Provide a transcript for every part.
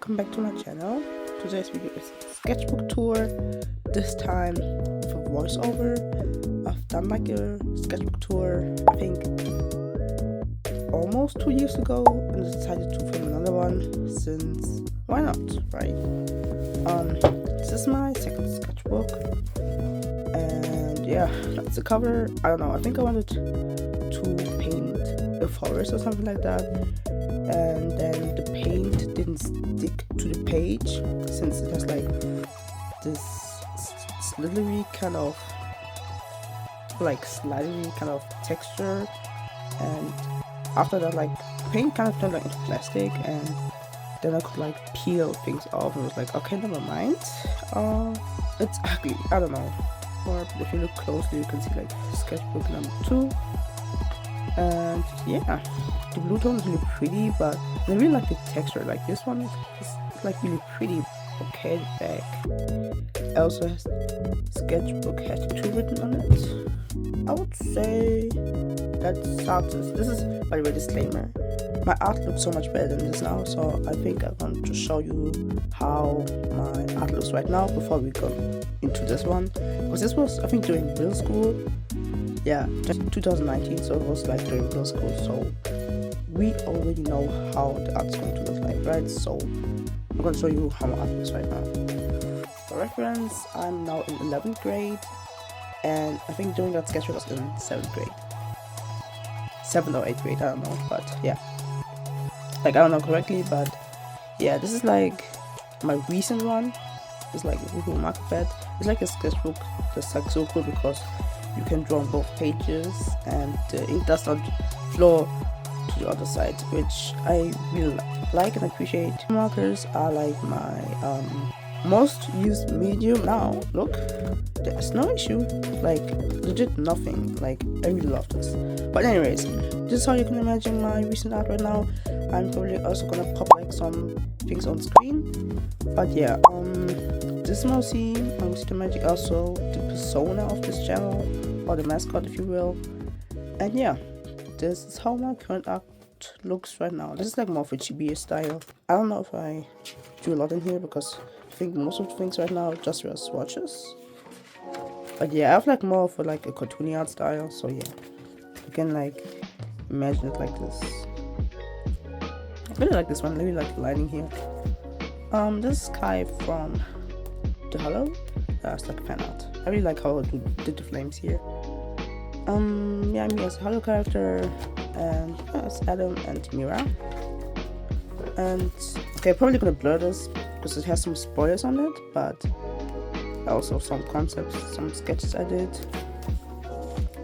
welcome back to my channel. Today's video is Sketchbook Tour, this time with a voiceover. I've done like a Sketchbook Tour, I think almost 2 years ago, and I decided to film another one since why not, right? This is my second sketchbook, and yeah, that's the cover. I don't know, I think I wanted to paint a forest or something like that, and then the paint didn't stick to the page since it has like this slidery kind of texture, and after that like paint kind of turned like into plastic, and then I could like peel things off and was like, okay, never mind, it's ugly, I don't know. Or if you look closely you can see like sketchbook number 2, and yeah, the blue tone is really pretty, but I really like the texture. Like this one is like really pretty. Okay, back. It also has Sketchbook #2 written on it. I would say that's artist. This is, by the way, disclaimer. My art looks so much better than this now, so I think I want to show you how my art looks right now before we go into this one. Because this was, I think, during middle school. Yeah, 2019, so it was like during middle school, so we already know how the art's going to look like, right? So I'm going to show you how my art looks right now. For reference, I'm now in 11th grade, and I think doing that sketch was in 7th grade. 7th or 8th grade, I don't know, but yeah. Like, I don't know correctly, but yeah, this is like my recent one. It's like Ohuhu Marker Pad. It's like a sketchbook that's like so cool because you can draw on both pages and the ink does not flow to the other side, which I really like and appreciate. Markers are like my most used medium now. Look, there's no issue, like legit nothing. Like, I really love this. But anyways, this is how you can imagine my recent art right now. I'm probably also gonna pop like some things on screen, but yeah, this is mostly the magic, also the persona of this channel, or the mascot if you will. And yeah, this is how my current art looks right now. This is like more of a chibi style. I don't know if I do a lot in here because I think most of the things right now are just real swatches. But yeah, I have like more of a cartoony art style, so yeah, you can like imagine it like this. I really like this one. I really like the lighting here. This is Kai from the Hello. It's like a fan art. I really like how I did the flames here. Yeah, me as a Hello character, and yeah, it's Adam and Mira. And okay, probably gonna blur this because it has some spoilers on it, but also some concepts, some sketches I did.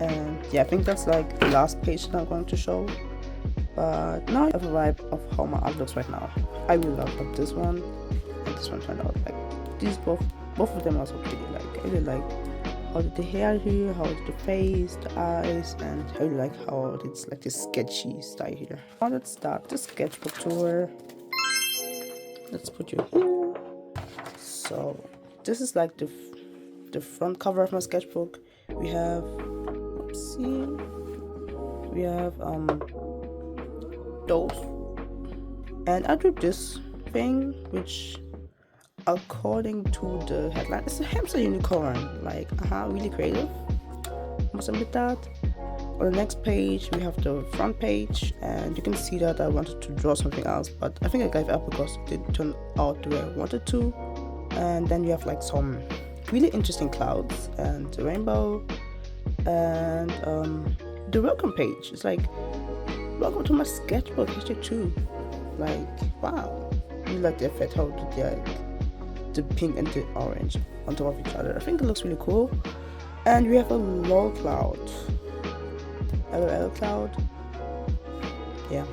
And yeah, I think that's like the last page that I'm going to show. But now I have a vibe of how my art looks right now. I really love this one, and this one turned out like these both of them are so pretty. Like, I really like how did the hair here, how did the face, the eyes, and I really like how it's like this sketchy style here. Now let's start the sketchbook tour. Let's put you here. So this is like the front cover of my sketchbook. We have, those, and I drew this thing, which according to the headline, it's a hamster unicorn. Like, really creative, must admit that. On the next page we have the front page, and you can see that I wanted to draw something else, but I think I gave up because it didn't turn out the way I wanted to. And then you have like some really interesting clouds and the rainbow, and the welcome page. It's like, welcome to my sketchbook #2. Like, wow, I really like the effect, how the pink and the orange on top of each other. I think it looks really cool. And we have a LOL cloud, LOL cloud. Yeah,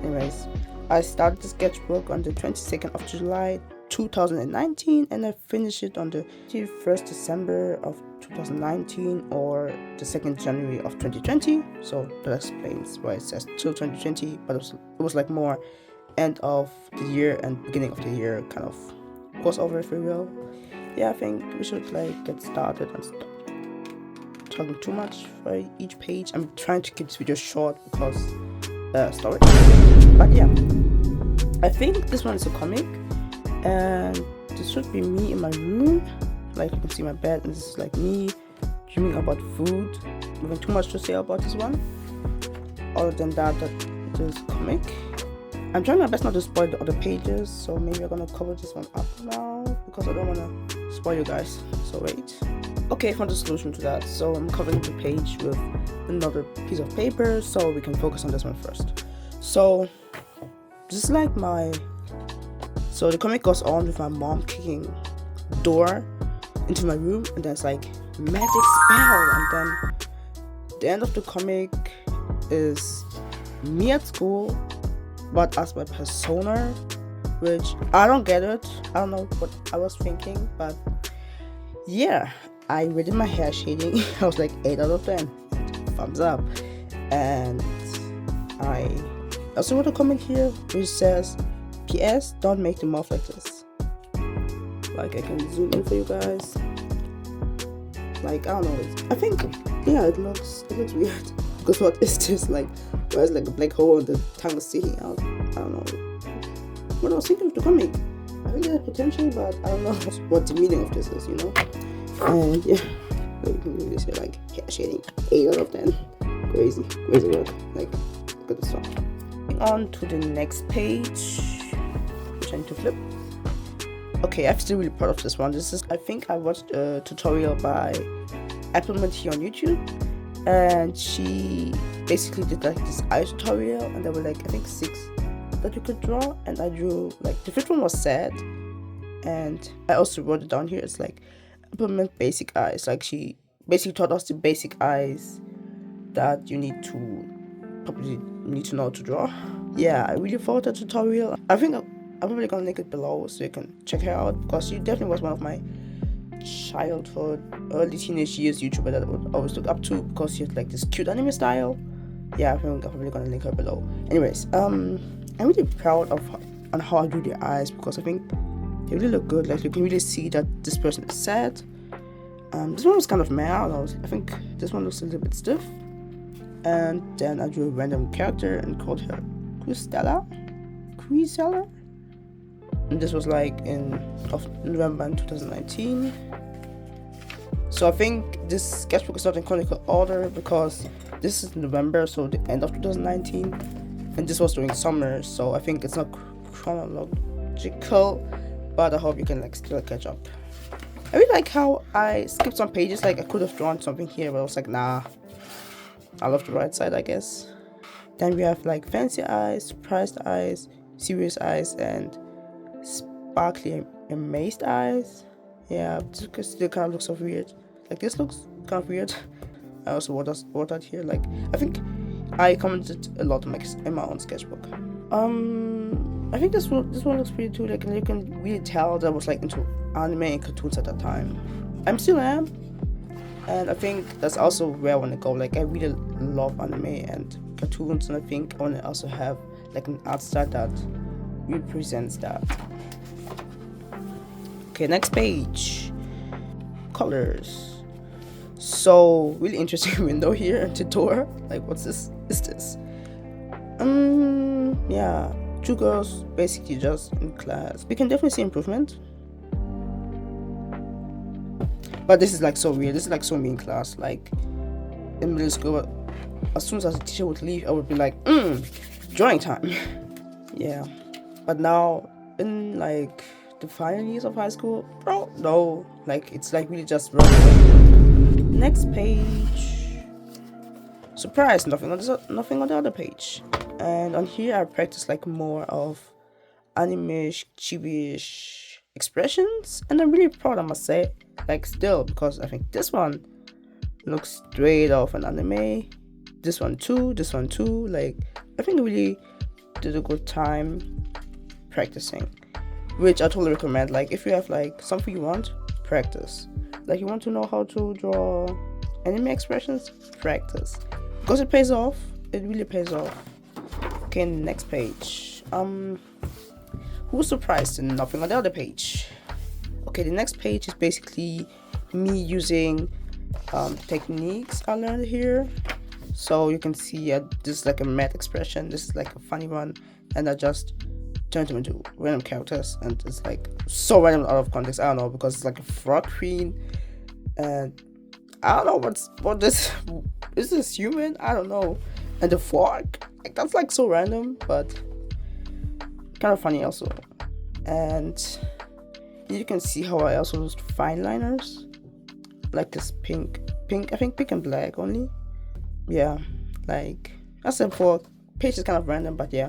anyways, I started the sketchbook on the 22nd of July 2019, and I finished it on the 31st December of 2019, or the 2nd January of 2020. So that explains why it says till 2020, but it was like more end of the year and beginning of the year kind of crossover, if you will. Yeah, I think we should like get started and stop talking too much for each page. I'm trying to keep this video short because storage. But yeah, I think this one is a comic. And this should be me in my room. Like you can see my bed, and this is like me dreaming about food. Nothing too much to say about this one, other than that it is comic. I'm trying my best not to spoil the other pages, so maybe I'm gonna cover this one up now because I don't want to spoil you guys. So wait. Okay, I found a solution to that. So I'm covering the page with another piece of paper so we can focus on this one first. So this is like so the comic goes on with my mom kicking the door into my room, and there's like magic spell, and then the end of the comic is me at school but as my persona, which I don't get it. I don't know what I was thinking, but yeah, I redid my hair shading. I was like 8 out of 10, thumbs up. And I also wrote a comment here which says, PS, don't make the mouth like this. Like I can zoom in for you guys. Like I don't know, I think yeah, it looks weird. Because what is this? Like, where's like a black hole and the tongue is sticking out? I don't know what I was thinking of the comic. I think it has potential, but I don't know what the meaning of this is, you know. And yeah, like you can really say like hair shading 8 out of 10. Crazy work. Like look at this one. On to the next page, which I need to flip. Okay, I'm still really proud of this one. This is, I think I watched a tutorial by appleminte here on YouTube, and she basically did like this eye tutorial, and there were like I think 6 that you could draw, and I drew like the 5th one was sad, and I also wrote it down here. It's like appleminte basic eyes. Like she basically taught us the basic eyes that you need to probably need to know to draw. Yeah, I really followed that tutorial. I think I'm probably gonna link it below so you can check her out, because she definitely was one of my childhood, early teenage years YouTuber that I would always look up to, because she had like this cute anime style. Yeah, I'm probably gonna link her below. Anyways, I'm really proud of on how I drew the eyes, because I think they really look good. Like you can really see that this person is sad. This one was kind of meh. I don't know. I think this one looks a little bit stiff. And then I drew a random character and called her Quizella. And this was like of November in 2019. So I think this sketchbook is not in chronological order because this is November, so the end of 2019, and this was during summer, so I think it's not chronological, but I hope you can like still catch up. I really like how I skipped some pages. Like I could have drawn something here, but I was like, nah, I love the right side, I guess. Then we have like fancy eyes, surprised eyes, serious eyes, and sparkly amazed eyes. Yeah, this still kind of looks so weird. Like this looks kind of weird. I also wrote that here. Like I think I commented a lot in my own sketchbook. I think this one looks pretty too. Like you can really tell that I was like into anime and cartoons at that time. I still am, and I think that's also where I want to go. Like I really love anime and cartoons, and I think I want to also have like an art style that represents that. Okay, next page. Colors. So really interesting window here at the door. Like what's this? Is this? Yeah, 2 girls basically just in class. We can definitely see improvement. But this is like so weird. This is like so me in class. Like in middle school, as soon as the teacher would leave, I would be like, drawing time. Yeah. But now in like the final years of high school, bro, no. Like it's like really just running. Next page. Surprise, nothing on the other page. And on here I practice like more of anime-ish, chibi-ish expressions, and I'm really proud, I must say. Like still, because I think this one looks straight off an anime. This one too. Like I think I really did a good time practicing, which I totally recommend. Like if you have like something you want, practice. Like you want to know how to draw anime expressions, practice, because it pays off. It really pays off. Okay, next page. Who's surprised and nothing on the other page? Okay, the next page is basically me using techniques I learned here. So you can see this is like a matte expression, this is like a funny one, and I just turn them into random characters, and it's like so random out of context. I don't know, because it's like a frog queen, and I don't know what this is. This human? I don't know. And the fork, like, that's like so random, but kind of funny also. And you can see how I also used fine liners, like this pink, I think pink and black only. Yeah, like I said before, page is kind of random, but yeah,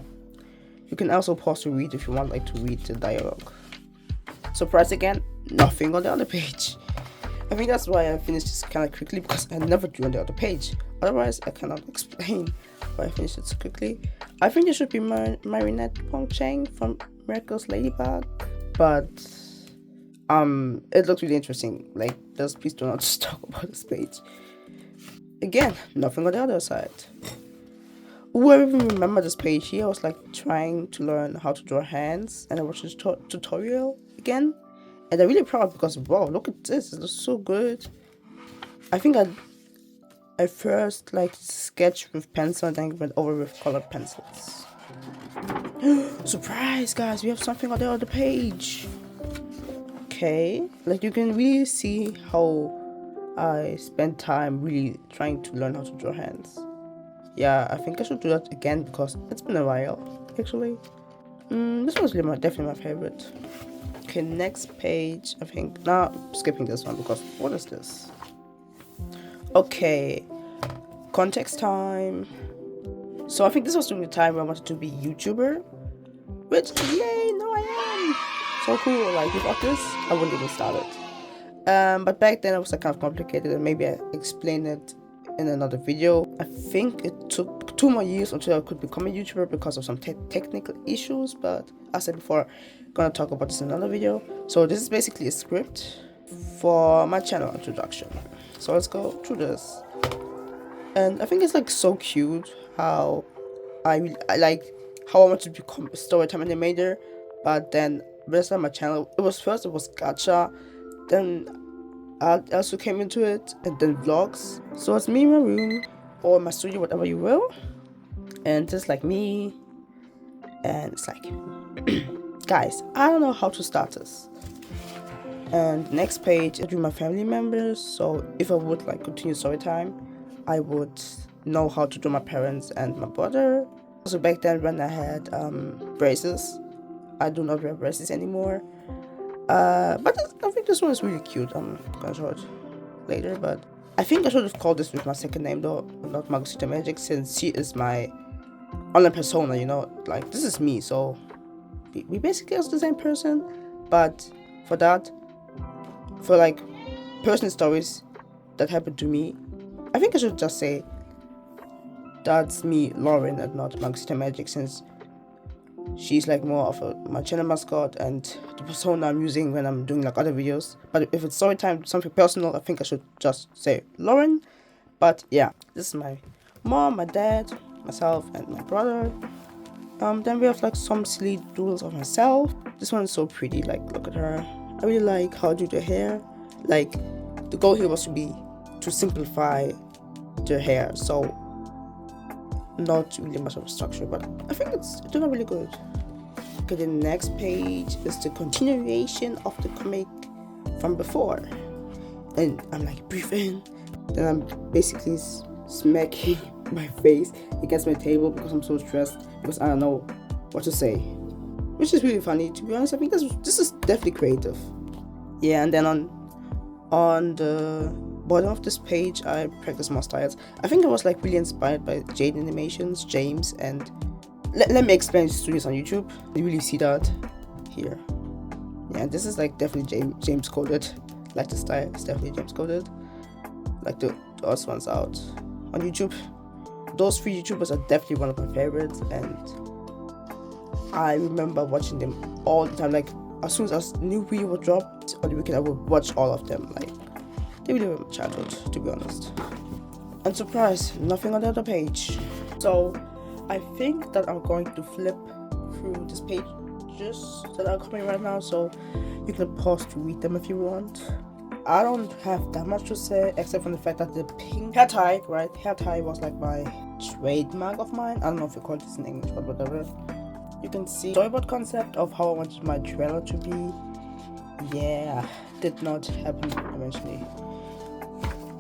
you can also pause to read if you want, like, to read the dialogue. Surprise again, nothing on the other page. I think that's why I finished this kind of quickly, because I never drew on the other page. Otherwise, I cannot explain why I finished it so quickly. I think it should be Marinette Pong Chang from Miracle's Ladybug, but it looks really interesting. Like, just please do not talk about this page. Again, nothing on the other side. Ooh, I even remember this page here. I was like trying to learn how to draw hands, and I watched this tutorial again, and I'm really proud because wow, look at this, it looks so good. I think I first like sketched with pencil and then went over with colored pencils. Surprise, guys, we have something on the other page. Okay, like you can really see how I spent time really trying to learn how to draw hands. Yeah, I think I should do that again because it's been a while, actually. This one's really definitely my favorite. Okay, next page, I think. Nah, skipping this one because what is this? Okay, context time. So I think this was during the time where I wanted to be a YouTuber, which, yay, no I am. So cool, like without this, I wouldn't even start it. But back then it was like kind of complicated, and maybe I explained it in another video. I think it took 2 more years until I could become a YouTuber because of some technical issues, but as I said before, I'm gonna talk about this in another video. So this is basically a script for my channel introduction. So let's go through this. And I think it's like so cute how I like how I want to become a storytime animator, but then when I started my channel, it was gacha, then I also came into it, and then vlogs. So it's me in my room or my studio, whatever you will, and just like me, and it's like guys, I don't know how to start this. And next page, I do my family members. So if I would like continue story time, I would know how to do my parents and my brother. So back then when I had braces, I do not wear braces anymore. But I think this one is really cute. I'm gonna show it later, but I think I should have called this with my second name though, not Margarita Magic, since she is my online persona, you know, like this is me, so we basically are the same person. But for that, for like personal stories that happened to me, I think I should just say that's me, Lauren, and not Margarita Magic, since she's like more of my channel mascot and the persona I'm using when I'm doing like other videos. But if it's story time, something personal, I think I should just say Lauren. But yeah, this is my mom, my dad, myself, and my brother. Then we have like some silly doodles of myself. This one is so pretty, like look at her. I really like how I do the hair. Like the goal here was to simplify the hair, so not really much of a structure, but I think it's doing really good. Okay, the next page is the continuation of the comic from before, and I'm like breathe in, then I'm basically smacking my face against my table because I'm so stressed because I don't know what to say, which is really funny, to be honest. I think this is definitely creative. Yeah, and then on the bottom of this page I practice more styles. I think I was like really inspired by Jade Animations, James, and let me explain studios on YouTube. You really see that here. Yeah, this is like definitely James coded. Like the style is definitely James coded. Like the other ones out on YouTube. Those 3 YouTubers are definitely one of my favorites, and I remember watching them all the time. Like as soon as a new video was dropped on the weekend, I would watch all of them. Like they really were my childhood, to be honest. And surprise, nothing on the other page. So I think that I'm going to flip through these pages that are coming right now, so you can pause to read them if you want. I don't have that much to say except from the fact that the pink hair tie, was like my trademark of mine. I don't know if you call this in English, but whatever. You can see storyboard concept of how I wanted my trailer to be. Yeah, did not happen eventually.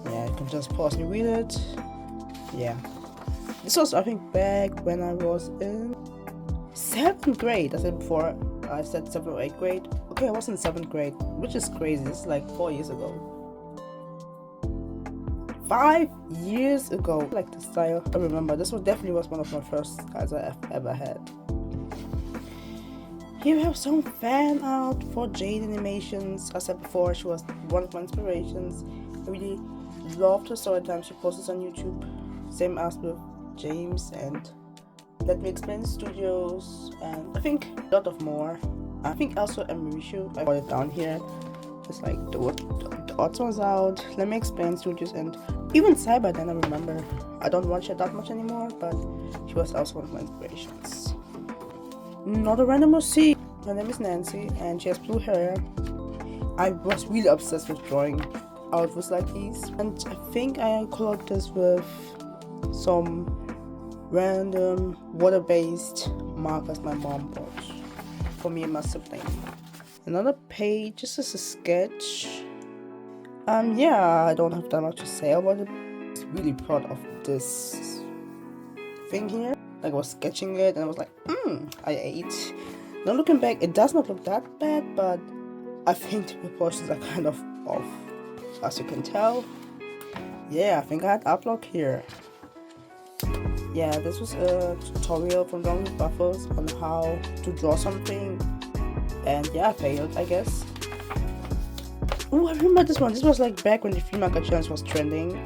Yeah, you can just pause and read it. Yeah, this was, I think, back when I was in 7th grade. I said before, I said 7th or 8th grade. Okay, I was in 7th grade, which is crazy. This is like 4 years ago. 5 years ago. I like the style. I remember this definitely was one of my first styles I've ever had. Here we have some fan art for Jade Animations. As I said before, she was one of my inspirations. I really loved her story time she posts on YouTube. Same as with James and Let Me Explain Studios, and I think a lot of more. I think also Mauricio. I got it down here. It's like the odds was out. Let Me Explain Studios, and even Cyber. Then I remember. I don't watch her that much anymore, but she was also one of my inspirations. Not a random OC. Her name is Nancy, and she has blue hair. I was really obsessed with drawing outfits like these, and I think I colored this with some random water-based markers my mom bought for me and my sibling. Another page. This is a sketch. Yeah, I don't have that much to say about it. I'm really proud of this thing here. Like, I was sketching it and I was like, I ate. Now looking back, it does not look that bad, but I think the proportions are kind of off, as you can tell. Yeah, I think I had upload here. Yeah, this was a tutorial from Long Buffers on how to draw something, and yeah, I failed, I guess. Oh, I remember this one. This was like back when the free marker challenge was trending.